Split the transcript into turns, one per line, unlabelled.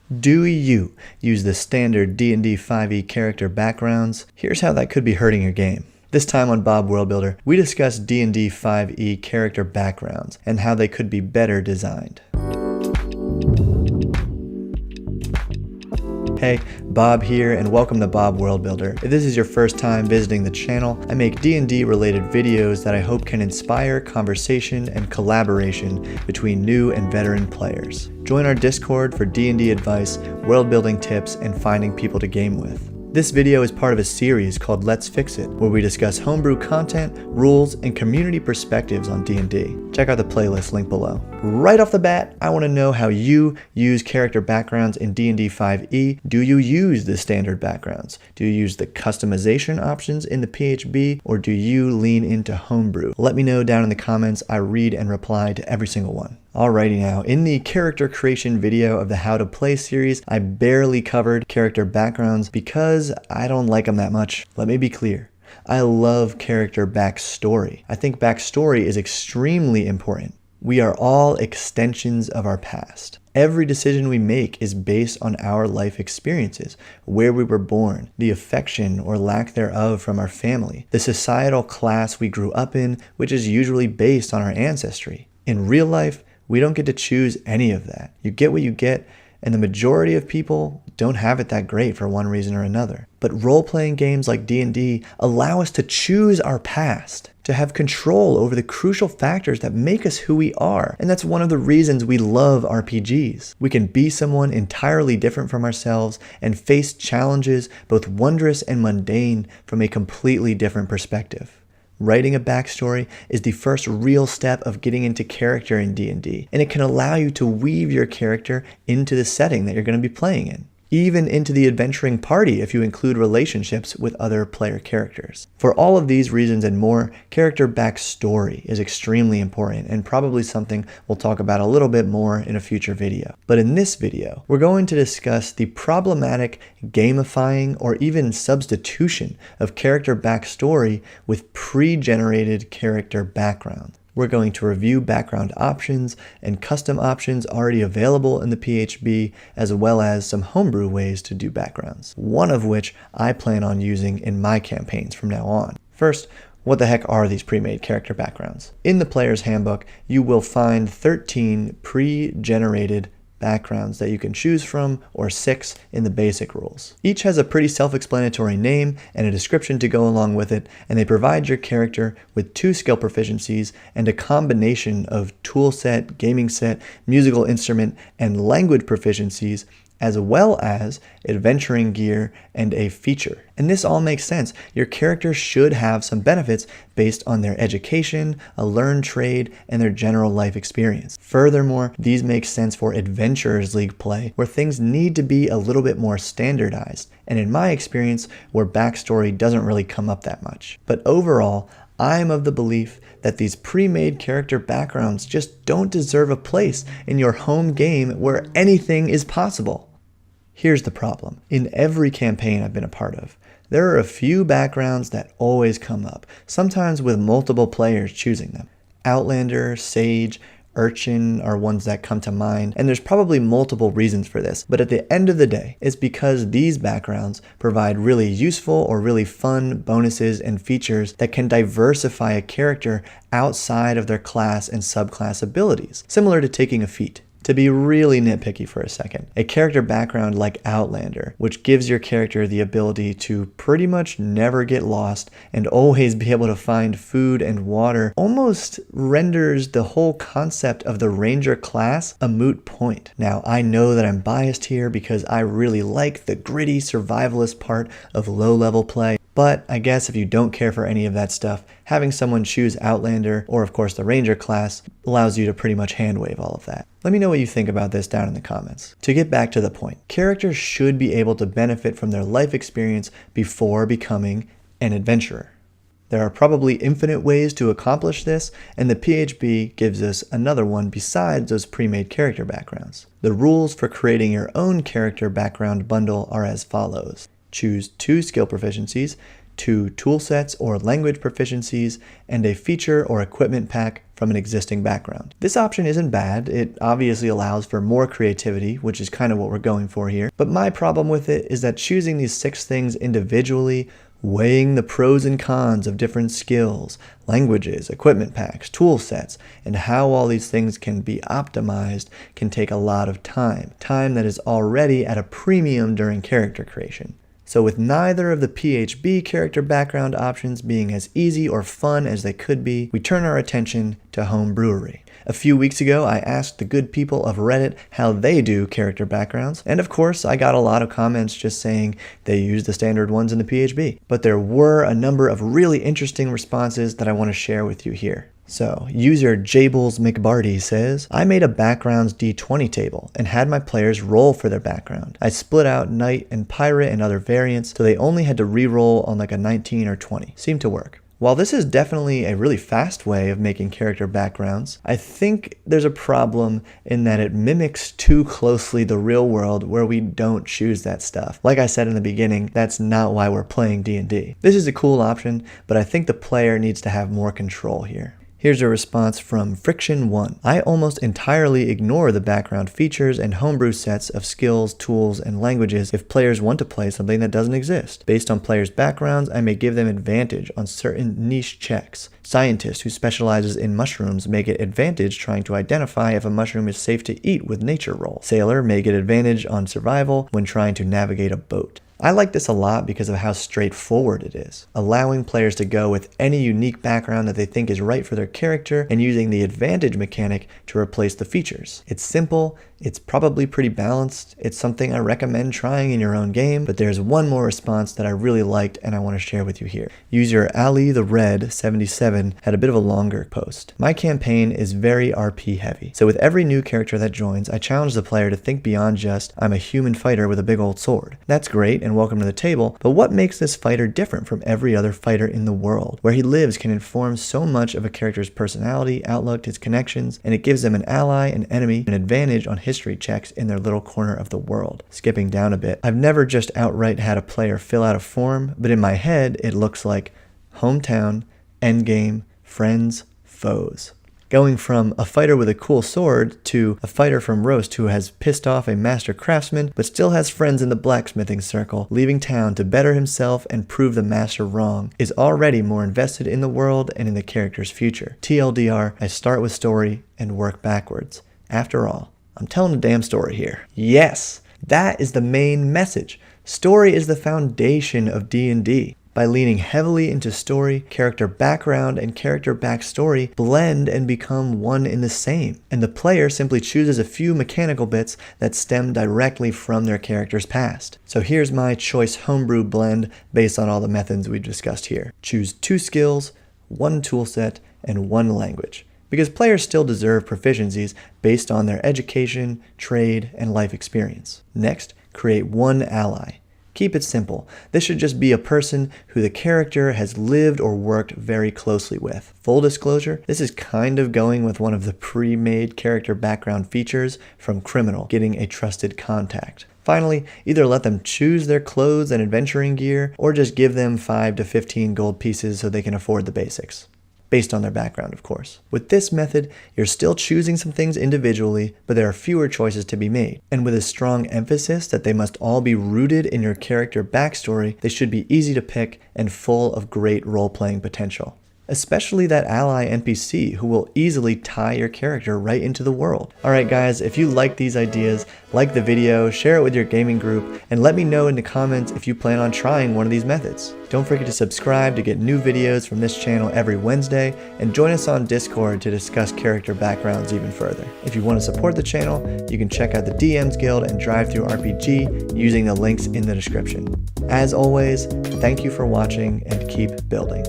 Do you use the standard D&D 5e character backgrounds? Here's how that could be hurting your game. This time on Bob World Builder, we discuss D&D 5e character backgrounds and how they could be better designed. Hey, Bob here, and welcome to Bob World Builder. If this is your first time visiting the channel, I make D&D related videos that I hope can inspire conversation and collaboration between new and veteran players. Join our Discord for D&D advice, world building tips, and finding people to game with. This video is part of a series called Let's Fix It, where we discuss homebrew content, rules, and community perspectives on D&D. Check out the playlist link below. Right off the bat, I want to know how you use character backgrounds in D&D 5e. Do you use the standard backgrounds? Do you use the customization options in the PHB, or do you lean into homebrew? Let me know down in the comments. I read and reply to every single one. Alrighty now, in the character creation video of the How to Play series, I barely covered character backgrounds because I don't like them that much. Let me be clear. I love character backstory. I think backstory is extremely important. We are all extensions of our past. Every decision we make is based on our life experiences, where we were born, the affection or lack thereof from our family, the societal class we grew up in, which is usually based on our ancestry. In real life, we don't get to choose any of that. You get what you get, and the majority of people don't have it that great for one reason or another. But role-playing games like D&D allow us to choose our past, to have control over the crucial factors that make us who we are. And that's one of the reasons we love RPGs. We can be someone entirely different from ourselves and face challenges, both wondrous and mundane, from a completely different perspective. Writing a backstory is the first real step of getting into character in D&D, and it can allow you to weave your character into the setting that you're going to be playing in. Even into the adventuring party if you include relationships with other player characters. For all of these reasons and more, character backstory is extremely important and probably something we'll talk about a little bit more in a future video. But in this video, we're going to discuss the problematic gamifying or even substitution of character backstory with pre-generated character background. We're going to review background options and custom options already available in the PHB, as well as some homebrew ways to do backgrounds, one of which I plan on using in my campaigns from now on. First, what the heck are these pre-made character backgrounds? In the player's handbook, you will find 13 pre-generated backgrounds that you can choose from, or 6 in the basic rules. Each has a pretty self-explanatory name and a description to go along with it, and they provide your character with 2 skill proficiencies and a combination of tool set, gaming set, musical instrument, and language proficiencies, as well as adventuring gear and a feature. And this all makes sense. Your character should have some benefits based on their education, a learned trade, and their general life experience. Furthermore, these make sense for Adventurers League play, where things need to be a little bit more standardized, and in my experience, where backstory doesn't really come up that much. But overall, I'm of the belief that these pre-made character backgrounds just don't deserve a place in your home game where anything is possible. Here's the problem. In every campaign I've been a part of, there are a few backgrounds that always come up, sometimes with multiple players choosing them. Outlander, Sage, Urchin are ones that come to mind, and there's probably multiple reasons for this, but at the end of the day, it's because these backgrounds provide really useful or really fun bonuses and features that can diversify a character outside of their class and subclass abilities, similar to taking a feat. To be really nitpicky for a second, a character background like Outlander, which gives your character the ability to pretty much never get lost and always be able to find food and water, almost renders the whole concept of the Ranger class a moot point. Now, I know that I'm biased here because I really like the gritty survivalist part of low-level play, but I guess if you don't care for any of that stuff, having someone choose Outlander, or of course the Ranger class, allows you to pretty much handwave all of that. Let me know what you think about this down in the comments. To get back to the point, characters should be able to benefit from their life experience before becoming an adventurer. There are probably infinite ways to accomplish this, and the PHB gives us another one besides those pre-made character backgrounds. The rules for creating your own character background bundle are as follows. Choose 2 skill proficiencies, 2 toolsets or language proficiencies, and a feature or equipment pack from an existing background. This option isn't bad. It obviously allows for more creativity, which is kind of what we're going for here. But my problem with it is that choosing these 6 things individually, weighing the pros and cons of different skills, languages, equipment packs, tool sets, and how all these things can be optimized can take a lot of time that is already at a premium during character creation. So with neither of the PHB character background options being as easy or fun as they could be, we turn our attention to homebrewery. A few weeks ago, I asked the good people of Reddit how they do character backgrounds, and of course, I got a lot of comments just saying they use the standard ones in the PHB. But there were a number of really interesting responses that I want to share with you here. So, user Jables McBarty says, I made a backgrounds D20 table and had my players roll for their background. I split out knight and pirate and other variants, so they only had to re-roll on like a 19 or 20. Seemed to work. While this is definitely a really fast way of making character backgrounds, I think there's a problem in that it mimics too closely the real world where we don't choose that stuff. Like I said in the beginning, that's not why we're playing D&D. This is a cool option, but I think the player needs to have more control here. Here's a response from Friction1. I almost entirely ignore the background features and homebrew sets of skills, tools, and languages if players want to play something that doesn't exist. Based on players' backgrounds, I may give them advantage on certain niche checks. Scientists who specializes in mushrooms may get advantage trying to identify if a mushroom is safe to eat with nature roll. Sailor may get advantage on survival when trying to navigate a boat. I like this a lot because of how straightforward it is, allowing players to go with any unique background that they think is right for their character and using the advantage mechanic to replace the features. It's simple, it's probably pretty balanced, it's something I recommend trying in your own game, but there's one more response that I really liked and I want to share with you here. User Ali the Red 77 had a bit of a longer post. My campaign is very RP heavy, so with every new character that joins, I challenge the player to think beyond just, I'm a human fighter with a big old sword. That's great and welcome to the table, but what makes this fighter different from every other fighter in the world? Where he lives can inform so much of a character's personality, outlook, his connections, and it gives them an ally, an enemy, an advantage on history checks in their little corner of the world. Skipping down a bit, I've never just outright had a player fill out a form, but in my head it looks like hometown, endgame, friends, foes. Going from a fighter with a cool sword to a fighter from Roast who has pissed off a master craftsman but still has friends in the blacksmithing circle, leaving town to better himself and prove the master wrong, is already more invested in the world and in the character's future. TLDR, I start with story and work backwards. After all, I'm telling a damn story here. Yes, that is the main message. Story is the foundation of D&D. By leaning heavily into story, character background, and character backstory blend and become one in the same, and the player simply chooses a few mechanical bits that stem directly from their character's past. So here's my choice homebrew blend based on all the methods we discussed here. Choose 2 skills, 1 toolset, and 1 language, because players still deserve proficiencies based on their education, trade, and life experience. Next, create 1 ally. Keep it simple. This should just be a person who the character has lived or worked very closely with. Full disclosure, this is kind of going with one of the pre-made character background features from Criminal, getting a trusted contact. Finally, either let them choose their clothes and adventuring gear, or just give them 5 to 15 gold pieces so they can afford the basics. Based on their background, of course. With this method, you're still choosing some things individually, but there are fewer choices to be made. And with a strong emphasis that they must all be rooted in your character backstory, they should be easy to pick and full of great role-playing potential. Especially that ally NPC who will easily tie your character right into the world. Alright guys, if you like these ideas, like the video, share it with your gaming group, and let me know in the comments if you plan on trying one of these methods. Don't forget to subscribe to get new videos from this channel every Wednesday, and join us on Discord to discuss character backgrounds even further. If you want to support the channel, you can check out the DM's Guild and DriveThruRPG using the links in the description. As always, thank you for watching and keep building.